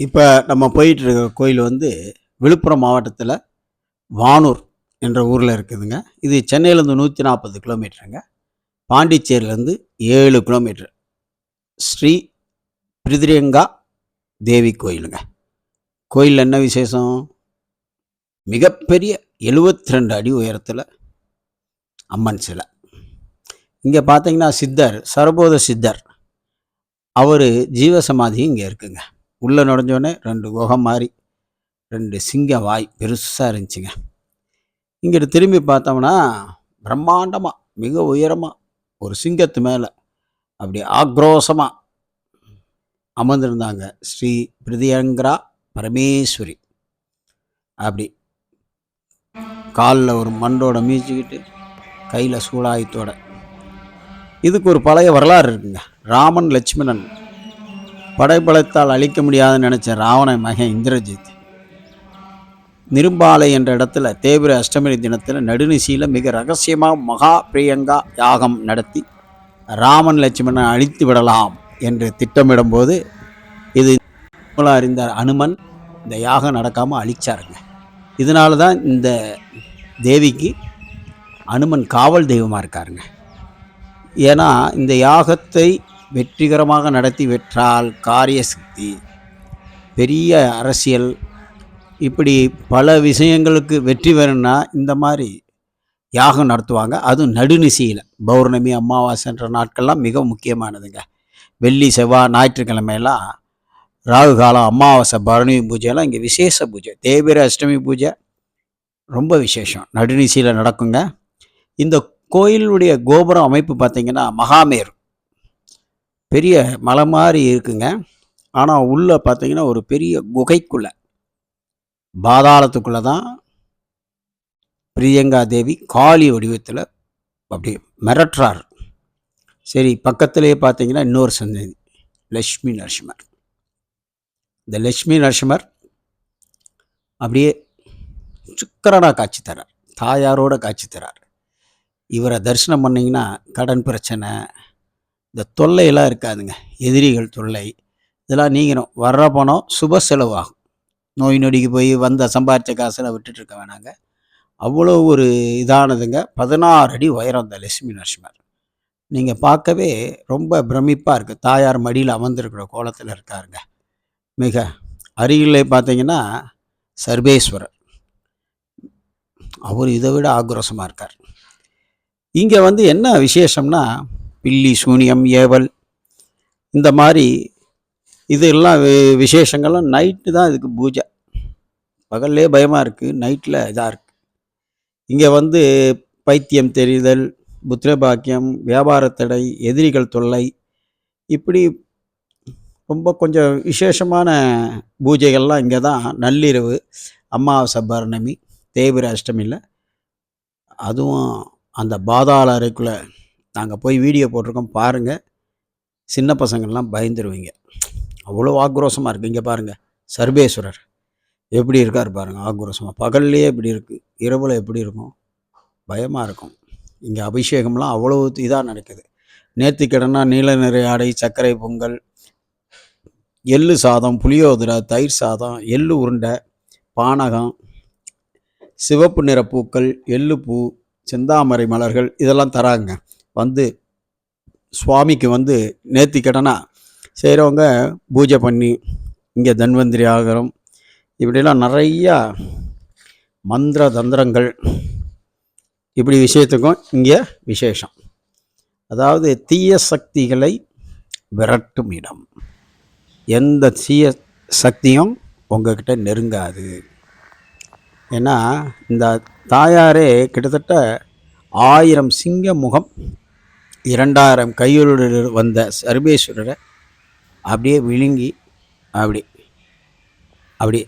இப்போ நம்ம போயிட்டு இருக்க கோயில் வந்து விழுப்புரம் மாவட்டத்தில் வானூர் என்ற ஊரில் இருக்குதுங்க. இது சென்னையிலேருந்து 140 கிலோமீட்டருங்க. பாண்டிச்சேரியிலேருந்து 7 கிலோமீட்டர். ஸ்ரீ பிரிதிரியங்கா தேவி கோயிலுங்க. கோயிலில் என்ன விசேஷம்? மிகப்பெரிய 72 அடி உயரத்தில் அம்மன் சிலை. இங்கே பார்த்தீங்கன்னா சித்தர், சரபோத சித்தர், அவர் ஜீவசமாதியும் இங்கே இருக்குங்க. உள்ளே நுழைஞ்சோடனே 2 குகை மாதிரி 2 சிங்க வாய் பெருசாக இருந்துச்சுங்க. இங்கிட்டு திரும்பி பார்த்தோம்னா பிரம்மாண்டமாக மிக உயரமாக ஒரு சிங்கத்து மேலே அப்படி ஆக்ரோஷமாக அமர்ந்திருந்தாங்க ஸ்ரீ பிரிதியங்கரா பரமேஸ்வரி. அப்படி காலில் ஒரு மண்டோட மீச்சிக்கிட்டு கையில் சூடாயத்தோட. இதுக்கு ஒரு பழைய வரலாறு இருக்குங்க. ராமன் லட்சுமணன் படைபலத்தால் அழிக்க முடியாதுன்னு நினச்ச ராவண மகன் இந்திரஜித் நிரும்பாலை என்ற இடத்துல தேய்பிரை அஷ்டமி தினத்தில் நடுநிசியில் மிக ரகசியமாக மகா பிரியங்கா யாகம் நடத்தி ராமன் லட்சுமணனை அழித்து விடலாம் என்று திட்டமிடும்போது இது அறிந்த அனுமன் இந்த யாகம் நடக்காமல் அழிச்சாருங்க. இதனால தான் இந்த தேவிக்கு அனுமன் காவல் தெய்வமாக இருக்காருங்க. ஏன்னா இந்த யாகத்தை வெற்றிகரமாக நடத்தி வெற்றால் காரிய சக்தி, பெரிய அரசியல், இப்படி பல விஷயங்களுக்கு வெற்றி வேணும்னா இந்த மாதிரி யாகம் நடத்துவாங்க. அதுவும் நடுநிசியில் பௌர்ணமி அமாவாசைன்ற நாட்கள்லாம் மிக முக்கியமானதுங்க. வெள்ளி செவ்வாய் ஞாயிற்றுக்கிழமையெல்லாம் ராகு காலம், அமாவாசை, பரணி பூஜையெல்லாம் இங்கே விசேஷ பூஜை. தேய்பிரை அஷ்டமி பூஜை ரொம்ப விசேஷம், நடுநிசியில் நடக்குங்க. இந்த கோயிலுடைய கோபுரம் அமைப்பு பார்த்திங்கன்னா மகாமேரு, பெரிய மலை மாதிரி இருக்குங்க. ஆனால் உள்ளே பார்த்திங்கன்னா ஒரு பெரிய குகைக்குள்ளே, பாதாளத்துக்குள்ளே தான் பிரியங்கா தேவி காளி வடிவத்தில் அப்படி மிரட்டுறார். சரி, பக்கத்திலேயே பார்த்தீங்கன்னா இன்னொரு சன்னதி லக்ஷ்மி நரசிம்மர். இந்த லக்ஷ்மி நரசிம்மர் அப்படியே சுக்கரனாக காட்சி தரார், தாயாரோட காட்சி தரார். இவரை தரிசனம் பண்ணிங்கன்னா கடன் பிரச்சனை, இந்த தொல்லையெல்லாம் இருக்காதுங்க. எதிரிகள் தொல்லை இதெல்லாம் நீங்கணும். வர்ற பணம் சுப செலவாகும். நோய் நொடிக்கு போய் வந்த சம்பாரித்த காசில் விட்டுட்டு இருக்க வேணாங்க. அவ்வளோ ஒரு இதானதுங்க. 16 அடி உயரம் இந்த லட்சுமி நரசிம்மர். நீங்கள் பார்க்கவே ரொம்ப பிரமிப்பாக இருக்குது. தாயார் மடியில் அமர்ந்திருக்கிற கோலத்தில் இருக்காருங்க. மிக அருகிலே பார்த்தீங்கன்னா சர்வேஸ்வரர், அவர் இதை விட ஆக்ரோஷமாக இருக்கார். இங்கே வந்து என்ன விசேஷம்னா பில்லி சூனியம் ஏவல் இந்த மாதிரி இதெல்லாம் விசேஷங்கள்லாம் நைட்டு தான் இதுக்கு பூஜை. பகல்லே பயமாக இருக்குது, நைட்டில் இதாக இருக்குது. இங்கே வந்து பைத்தியம் தெரிதல், புத்திரபாக்கியம், வியாபாரத்தடை, எதிரிகள் தொல்லை, இப்படி ரொம்ப கொஞ்சம் விசேஷமான பூஜைகள்லாம் இங்கே தான். நள்ளிரவு, அமாவாசை, பௌர்ணமி, தேய்பிரை அஷ்டமியில், அதுவும் அந்த பாதாள அறைக்குள்ளே நாங்கள் போய் வீடியோ போட்டிருக்கோம் பாருங்கள். சின்ன பசங்கள்லாம் பயந்துருவீங்க, அவ்வளோ ஆக்ரோஷமாக இருக்குது. இங்கே பாருங்கள் சர்வேஸ்வரர் எப்படி இருக்கார் பாருங்கள், ஆக்ரோஷமாக. பகல்லையே இப்படி இருக்குது, இரவில் எப்படி இருக்கும், பயமாக இருக்கும். இங்கே அபிஷேகம்லாம் அவ்வளோ இதாக நடக்குது. நேர்த்திக்கடனா நீல நிற ஆடை, சர்க்கரை பொங்கல், எள்ளு சாதம், புளியோதரை, தயிர் சாதம், எள்ளு உருண்டை, பானகம், சிவப்பு நிற பூக்கள், எள்ளு பூ, செந்தாமரை மலர்கள் இதெல்லாம் தராங்க. வந்து சுவாமிக்கு வந்து நேர்த்திக்கடனா செய்கிறவங்க பூஜை பண்ணி இங்கே தன்வந்திரி ஆகரம் இப்படிலாம் நிறையா மந்திர தந்திரங்கள், இப்படி விஷயத்துக்கும் இங்கே விசேஷம். அதாவது தீய சக்திகளை விரட்டும் இடம். எந்த தீய சக்தியும் உங்ககிட்ட நெருங்காது. ஏன்னா இந்த தாயாரே கிட்டத்தட்ட 1000 சிங்க முகம், 2000 கையுடன் வந்த சர்வேஸ்வரரை அப்படியே விழுங்கி அப்படி அப்படி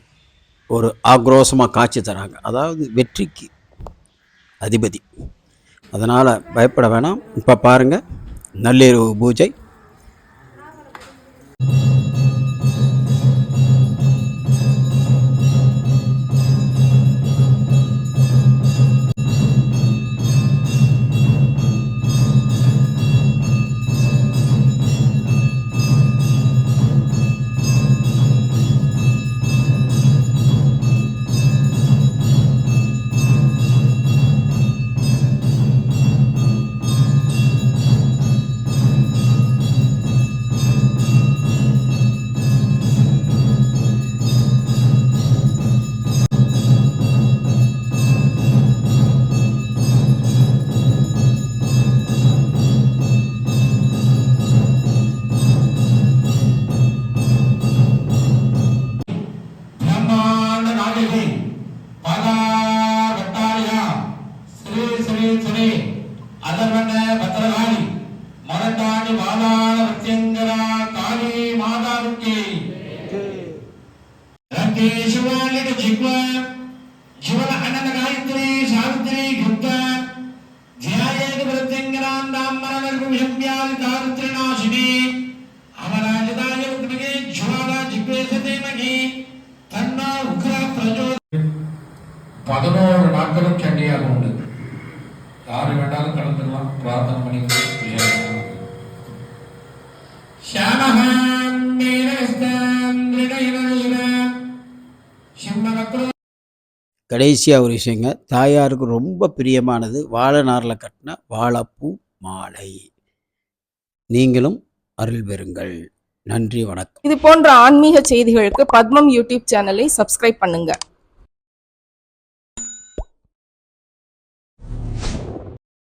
ஒரு ஆக்ரோஷமாக காட்சி தராங்க. அதாவது வெற்றிக்கு அதிபதி. அதனால் பயப்பட வேணாம். இப்போ பாருங்கள் நள்ளிரவு பூஜை. அதர்வன பத்ரகாளி மரட்டாணி மாதாள பிரத்யங்கரா காளி மாதாவுக்கு ரங்கே சிவாலிக ஜிக்வ ஜீவன அனந்த காயத்ரி சாவித்ரி குப்த ஜயாயேக பிரத்யங்கராம் தாமரண விம்யாதி தாரித்ரிநாசினி அமராஜதாய உக்னகே ஜுவாலா ஜிக்வேசதே மகி தன்னா உக்ர பிரஜோ 11 நாட்களும் சண்டியாக உண்டு. யாரு வேண்டாலும் கலந்துக்கலாம், பிரார்த்தனை பண்ணிக்கலாம். கடைசியாக ஒரு விஷயங்க, தாயாருக்கு ரொம்ப பிரியமானது வாழை நாரில் கட்டின வாழைப்பூ மாலை. நீங்களும் அருள் பெறுங்கள். நன்றி, வணக்கம். இது போன்ற ஆன்மீக செய்திகளுக்கு பத்மம் யூடியூப் சேனலை சப்ஸ்கிரைப் பண்ணுங்க.